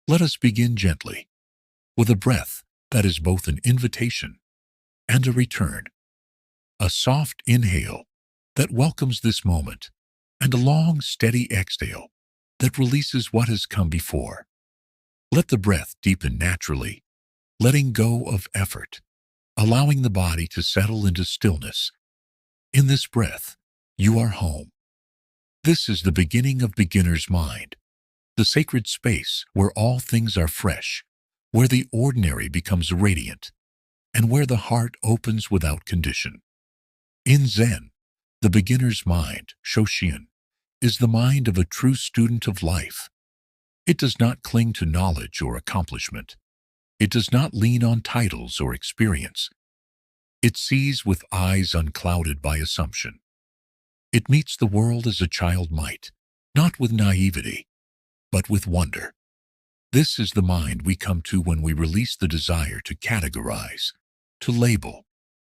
Let us begin gently, with a breath that is both an invitation and a return, a soft inhale that welcomes this moment, and a long, steady exhale that releases what has come before. Let the breath deepen naturally, letting go of effort, allowing the body to settle into stillness. In this breath, you are home. This is the beginning of beginner's mind, the sacred space where all things are fresh, where the ordinary becomes radiant, and where the heart opens without condition. In Zen, the beginner's mind, Shoshin, is the mind of a true student of life. It does not cling to knowledge or accomplishment. It does not lean on titles or experience. It sees with eyes unclouded by assumption. It meets the world as a child might, not with naivety, but with wonder. This is the mind we come to when we release the desire to categorize, to label,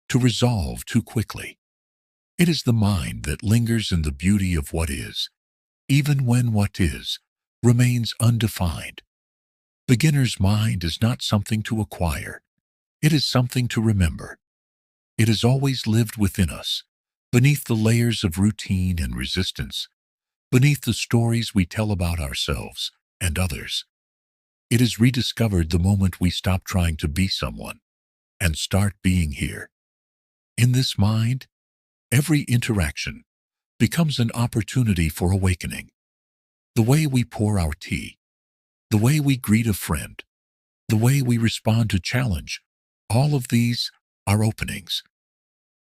to resolve too quickly. It is the mind that lingers in the beauty of what is, even when what is remains undefined. Beginner's mind is not something to acquire. It is something to remember. It has always lived within us, beneath the layers of routine and resistance, beneath the stories we tell about ourselves and others. It is rediscovered the moment we stop trying to be someone and start being here. In this mind, every interaction becomes an opportunity for awakening. The way we pour our tea, the way we greet a friend, the way we respond to challenge, all of these are openings.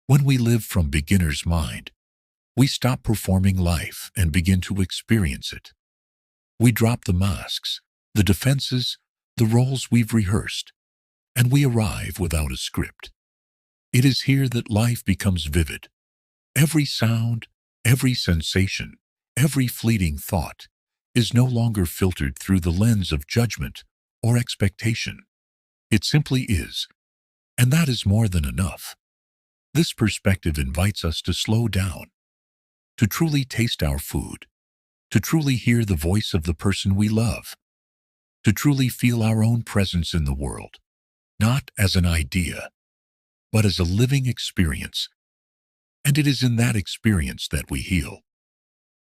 When we live from beginner's mind, we stop performing life and begin to experience it. We drop the masks, the defenses, the roles we've rehearsed, and we arrive without a script. It is here that life becomes vivid. Every sound, every sensation, every fleeting thought is no longer filtered through the lens of judgment or expectation. It simply is, and that is more than enough. This perspective invites us to slow down, to truly taste our food, to truly hear the voice of the person we love, to truly feel our own presence in the world, not as an idea, but as a living experience. And it is in that experience that we heal.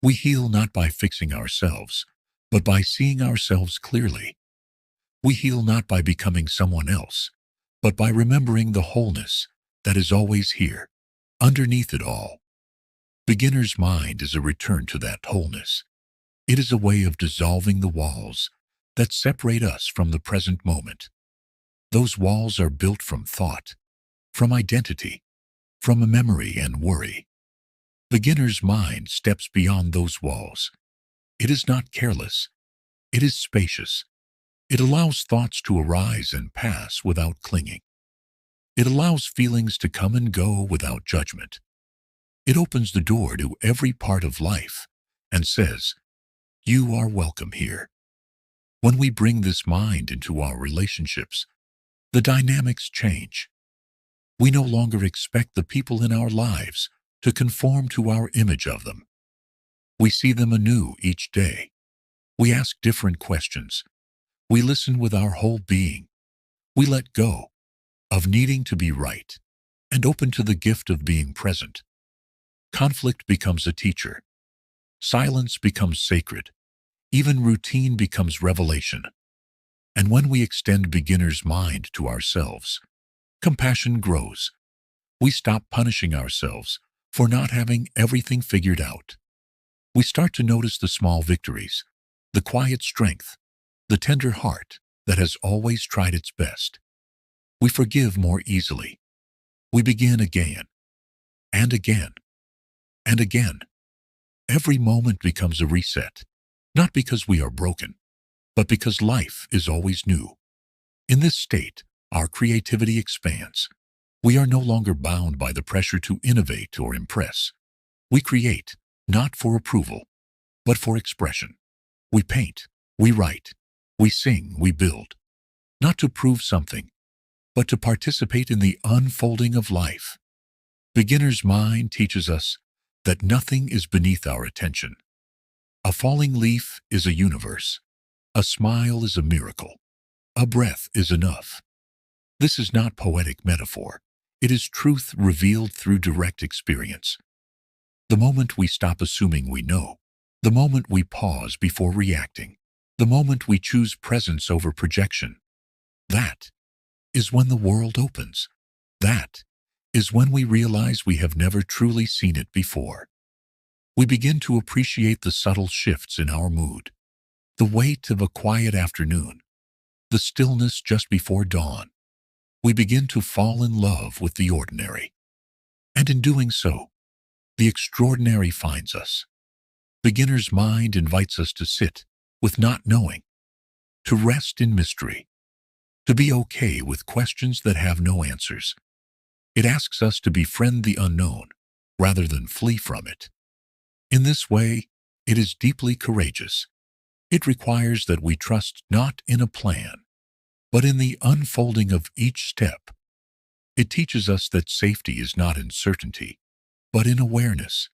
We heal not by fixing ourselves, but by seeing ourselves clearly. We heal not by becoming someone else, but by remembering the wholeness that is always here, underneath it all. Beginner's mind is a return to that wholeness. It is a way of dissolving the walls that separate us from the present moment. Those walls are built from thought, from identity, from a memory and worry. Beginner's mind steps beyond those walls. It is not careless. It is spacious. It allows thoughts to arise and pass without clinging. It allows feelings to come and go without judgment. It opens the door to every part of life and says, "You are welcome here." When we bring this mind into our relationships, the dynamics change. We no longer expect the people in our lives to conform to our image of them. We see them anew each day. We ask different questions. We listen with our whole being. We let go of needing to be right and open to the gift of being present. Conflict becomes a teacher. Silence becomes sacred. Even routine becomes revelation. And when we extend beginner's mind to ourselves, compassion grows. We stop punishing ourselves for not having everything figured out. We start to notice the small victories, the quiet strength, the tender heart that has always tried its best. We forgive more easily. We begin again, and again, and again. Every moment becomes a reset, not because we are broken, but because life is always new. In this state, our creativity expands. We are no longer bound by the pressure to innovate or impress. We create, not for approval, but for expression. We paint, we write, we sing, we build, not to prove something, but to participate in the unfolding of life. Beginner's mind teaches us that nothing is beneath our attention. A falling leaf is a universe. A smile is a miracle. A breath is enough. This is not poetic metaphor. It is truth revealed through direct experience. The moment we stop assuming we know, the moment we pause before reacting, the moment we choose presence over projection, that is when the world opens. That is when we realize we have never truly seen it before. We begin to appreciate the subtle shifts in our mood, the weight of a quiet afternoon, the stillness just before dawn. We begin to fall in love with the ordinary. And in doing so, the extraordinary finds us. Beginner's mind invites us to sit with not knowing, to rest in mystery, to be okay with questions that have no answers. It asks us to befriend the unknown rather than flee from it. In this way, it is deeply courageous. It requires that we trust not in a plan, but in the unfolding of each step. It teaches us that safety is not in certainty, but in awareness,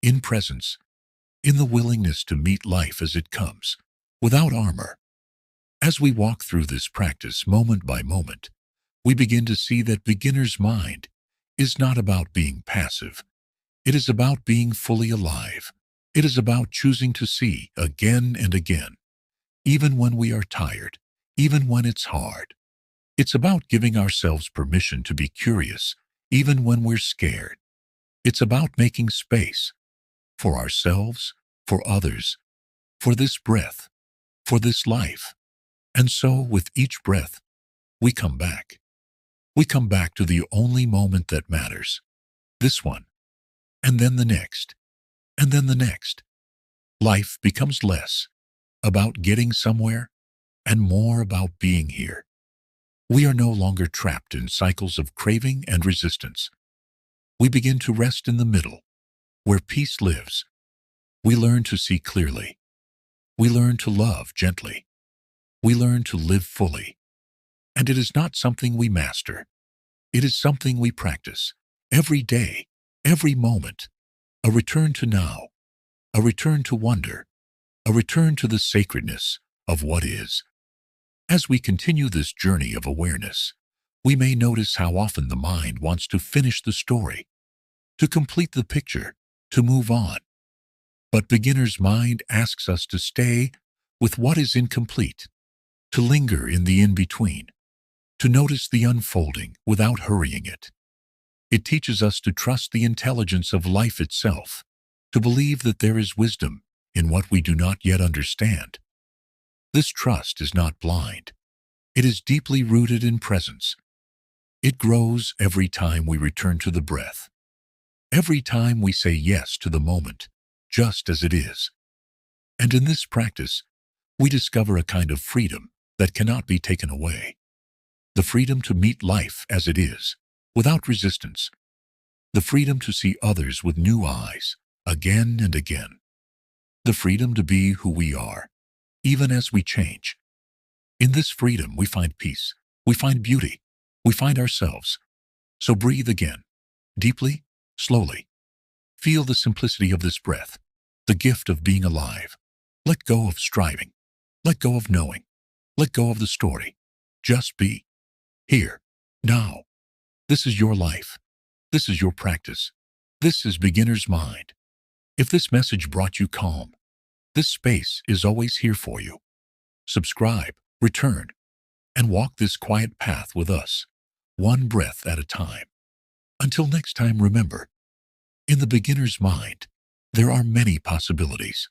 in presence, in the willingness to meet life as it comes, without armor. As we walk through this practice moment by moment, we begin to see that beginner's mind is not about being passive. It is about being fully alive. It is about choosing to see again and again, even when we are tired, even when it's hard. It's about giving ourselves permission to be curious, even when we're scared. It's about making space for ourselves, for others, for this breath, for this life. And so, with each breath, we come back. We come back to the only moment that matters. This one, and then the next, and then the next. Life becomes less about getting somewhere and more about being here. We are no longer trapped in cycles of craving and resistance. We begin to rest in the middle, where peace lives. We learn to see clearly. We learn to love gently. We learn to live fully. And it is not something we master. It is something we practice every day, every moment. A return to now, a return to wonder, a return to the sacredness of what is. As we continue this journey of awareness, we may notice how often the mind wants to finish the story, to complete the picture, to move on. But beginner's mind asks us to stay with what is incomplete, to linger in the in-between, to notice the unfolding without hurrying it. It teaches us to trust the intelligence of life itself, to believe that there is wisdom in what we do not yet understand. This trust is not blind. It is deeply rooted in presence. It grows every time we return to the breath, every time we say yes to the moment, just as it is. And in this practice, we discover a kind of freedom that cannot be taken away. The freedom to meet life as it is, without resistance. The freedom to see others with new eyes, again and again. The freedom to be who we are, even as we change. In this freedom, we find peace, we find beauty, we find ourselves. So breathe again, deeply, slowly. Feel the simplicity of this breath, the gift of being alive. Let go of striving. Let go of knowing. Let go of the story. Just be. Here. Now. This is your life. This is your practice. This is beginner's mind. If this message brought you calm, this space is always here for you. Subscribe, return, and walk this quiet path with us, one breath at a time. Until next time, remember, in the beginner's mind, there are many possibilities.